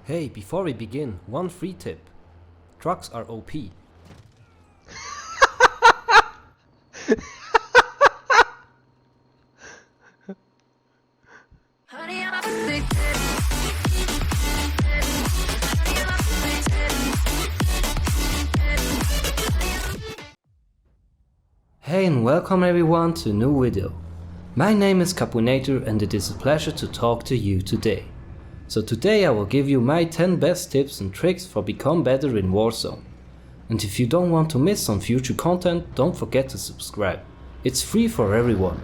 Hey, before we begin, one free tip. Trucks are OP. Hey and welcome everyone to a new video. My name is Capunator and it is a pleasure to talk to you today. So today I will give you my 10 best tips and tricks for become better in Warzone. And if you don't want to miss some future content, don't forget to subscribe. It's free for everyone.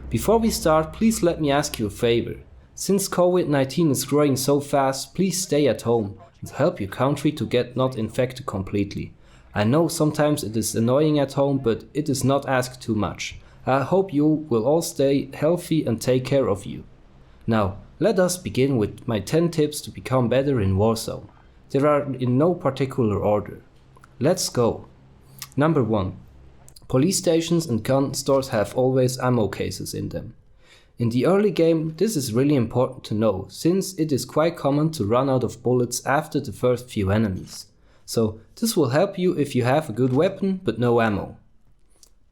Before we start, please let me ask you a favor. Since COVID-19 is growing so fast, please stay at home and help your country to get not infected completely. I know sometimes it is annoying at home, but it is not asked too much. I hope you will all stay healthy and take care of you. Now, let us begin with my 10 tips to become better in Warzone. There are in no particular order. Let's go. Number 1. Police stations and gun stores have always ammo cases in them. In the early game, this is really important to know, since it is quite common to run out of bullets after the first few enemies. So this will help you if you have a good weapon but no ammo.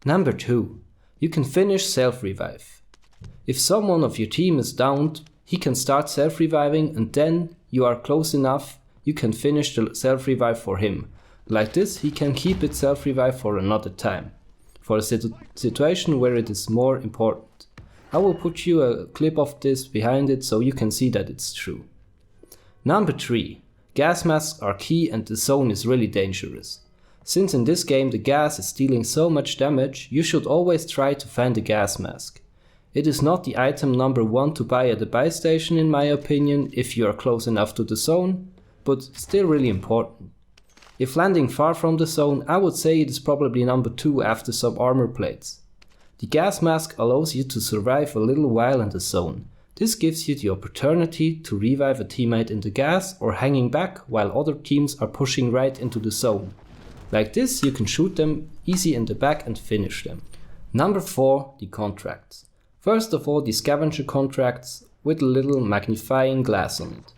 Number 2. You can finish self-revive. If someone of your team is downed, he can start self-reviving and then you are close enough, you can finish the self-revive for him. Like this, he can keep it self-revive for another time, for a situation where it is more important. I will put you a clip of this behind it so you can see that it's true. Number 3. Gas masks are key and the zone is really dangerous. Since in this game the gas is dealing so much damage, you should always try to find a gas mask. It is not the item number 1 to buy at the buy station in my opinion if you are close enough to the zone, but still really important. If landing far from the zone, I would say it is probably number 2 after some armor plates. The gas mask allows you to survive a little while in the zone. This gives you the opportunity to revive a teammate in the gas or hanging back while other teams are pushing right into the zone. Like this you can shoot them easy in the back and finish them. Number 4. The contracts. First of all, the scavenger contracts with a little magnifying glass on it.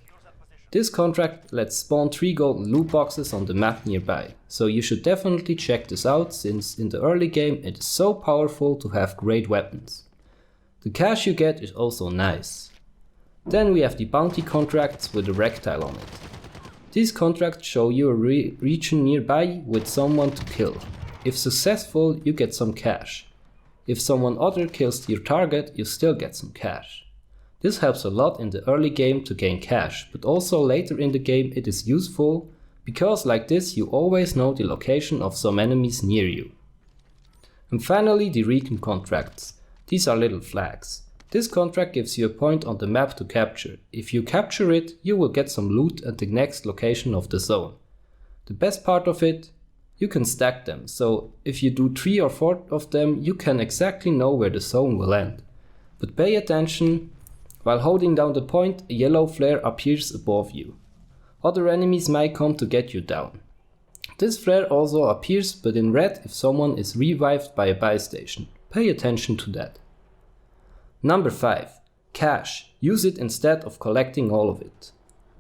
This contract lets spawn 3 golden loot boxes on the map nearby, so you should definitely check this out since in the early game it is so powerful to have great weapons. The cash you get is also nice. Then we have the bounty contracts with a rectile on it. These contracts show you a region nearby with someone to kill. If successful, you get some cash. If someone other kills your target, you still get some cash. This helps a lot in the early game to gain cash, but also later in the game it is useful, because like this you always know the location of some enemies near you. And finally the recon contracts. These are little flags. This contract gives you a point on the map to capture. If you capture it, you will get some loot at the next location of the zone. The best part of it, you can stack them, so if you do 3 or 4 of them, you can exactly know where the zone will end. But pay attention, while holding down the point, a yellow flare appears above you. Other enemies might come to get you down. This flare also appears but in red if someone is revived by a buy station. Pay attention to that. Number 5. Cash. Use it instead of collecting all of it.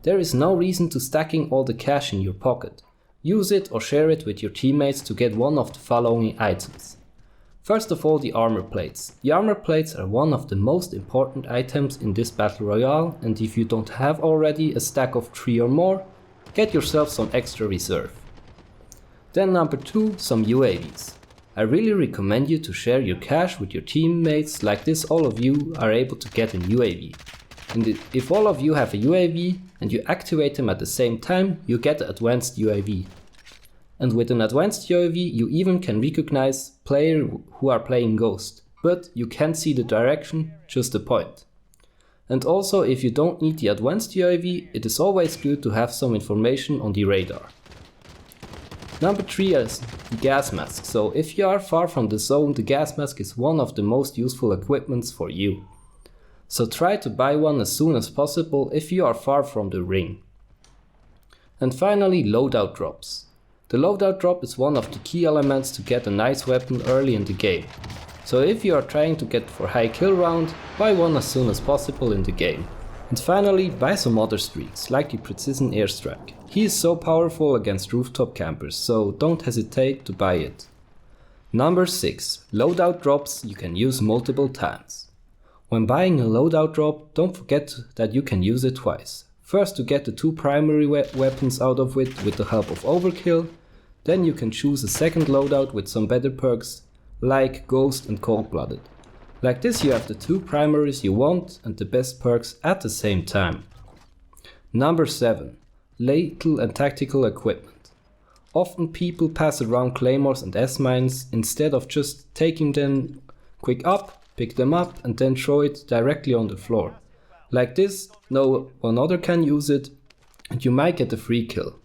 There is no reason to stacking all the cash in your pocket. Use it or share it with your teammates to get one of the following items. First of all, the armor plates. The armor plates are one of the most important items in this battle royale, and if you don't have already a stack of 3 or more, get yourself some extra reserve. Then number 2, some UAVs. I really recommend you to share your cash with your teammates, like this all of you are able to get an UAV. And if all of you have a UAV and you activate them at the same time, you get an advanced UAV. And with an advanced UAV you even can recognize players who are playing Ghost, but you can't see the direction, just a point. And also if you don't need the advanced UAV, it is always good to have some information on the radar. Number 3 is the gas mask, so if you are far from the zone, the gas mask is one of the most useful equipments for you. So try to buy one as soon as possible if you are far from the ring. And finally, loadout drops. The loadout drop is one of the key elements to get a nice weapon early in the game. So if you are trying to get for high kill round, buy one as soon as possible in the game. And finally, buy some other streaks, like the Precision Airstrike. He is so powerful against rooftop campers, so don't hesitate to buy it. Number 6. Loadout drops you can use multiple times. When buying a loadout drop, don't forget that you can use it twice. First to get the 2 primary weapons out of it with the help of overkill, then you can choose a second loadout with some better perks like Ghost and Cold Blooded. Like this you have the 2 primaries you want and the best perks at the same time. Number 7. Lethal and tactical equipment. Often people pass around claymores and S-mines instead of just taking them quick up, pick them up and then throw it directly on the floor. Like this, no one other can use it and you might get a free kill.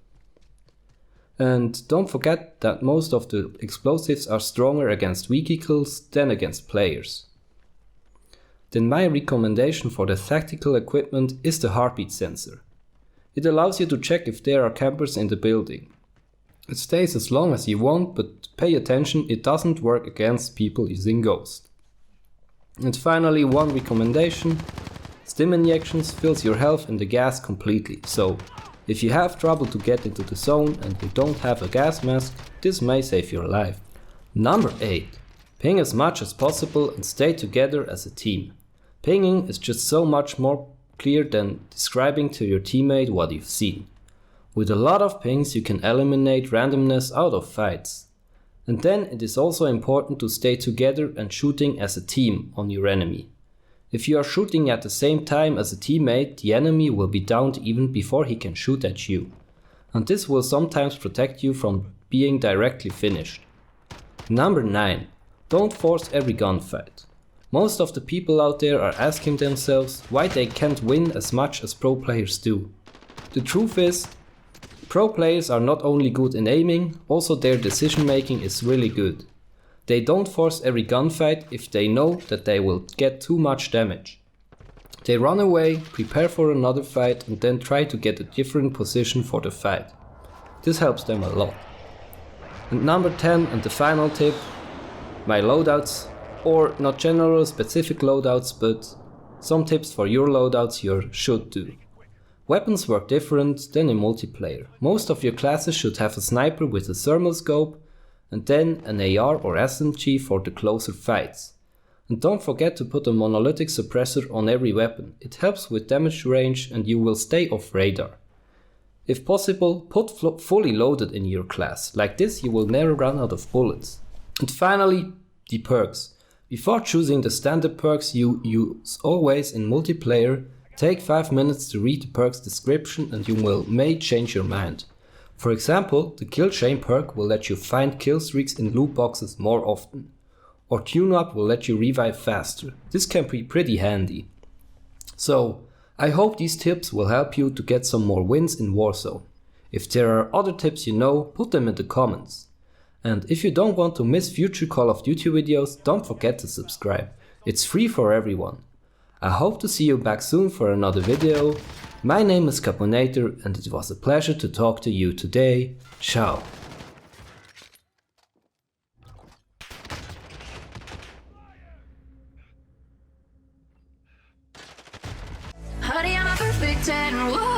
And don't forget that most of the explosives are stronger against vehicles than against players. Then my recommendation for the tactical equipment is the heartbeat sensor. It allows you to check if there are campers in the building. It stays as long as you want, but pay attention, it doesn't work against people using Ghost. And finally, one recommendation: stim injections fills your health and the gas completely, so if you have trouble to get into the zone and you don't have a gas mask, this may save your life. Number 8. Ping as much as possible and stay together as a team. Pinging is just so much more clear than describing to your teammate what you've seen. With a lot of pings you can eliminate randomness out of fights. And then it is also important to stay together and shooting as a team on your enemy. If you are shooting at the same time as a teammate, the enemy will be downed even before he can shoot at you. And this will sometimes protect you from being directly finished. Number 9. Don't force every gunfight. Most of the people out there are asking themselves why they can't win as much as pro players do. The truth is, pro players are not only good in aiming, also their decision making is really good. They don't force every gunfight if they know that they will get too much damage. They run away, prepare for another fight and then try to get a different position for the fight. This helps them a lot. And number 10 and the final tip, my loadouts, or not general specific loadouts, but some tips for your loadouts you should do. Weapons work different than in multiplayer. Most of your classes should have a sniper with a thermal scope and then an AR or SMG for the closer fights. And don't forget to put a monolithic suppressor on every weapon. It helps with damage range and you will stay off radar. If possible, put fully loaded in your class. Like this you will never run out of bullets. And finally, the perks. Before choosing the standard perks you use always in multiplayer, take 5 minutes to read the perk's description and you may change your mind. For example, the Kill Chain perk will let you find kill streaks in loot boxes more often. Or Tune Up will let you revive faster. This can be pretty handy. So, I hope these tips will help you to get some more wins in Warzone. If there are other tips you know, put them in the comments. And if you don't want to miss future Call of Duty videos, don't forget to subscribe. It's free for everyone. I hope to see you back soon for another video. My name is Capunator and it was a pleasure to talk to you today. Ciao. Honey, I'm a perfect 10. Whoa.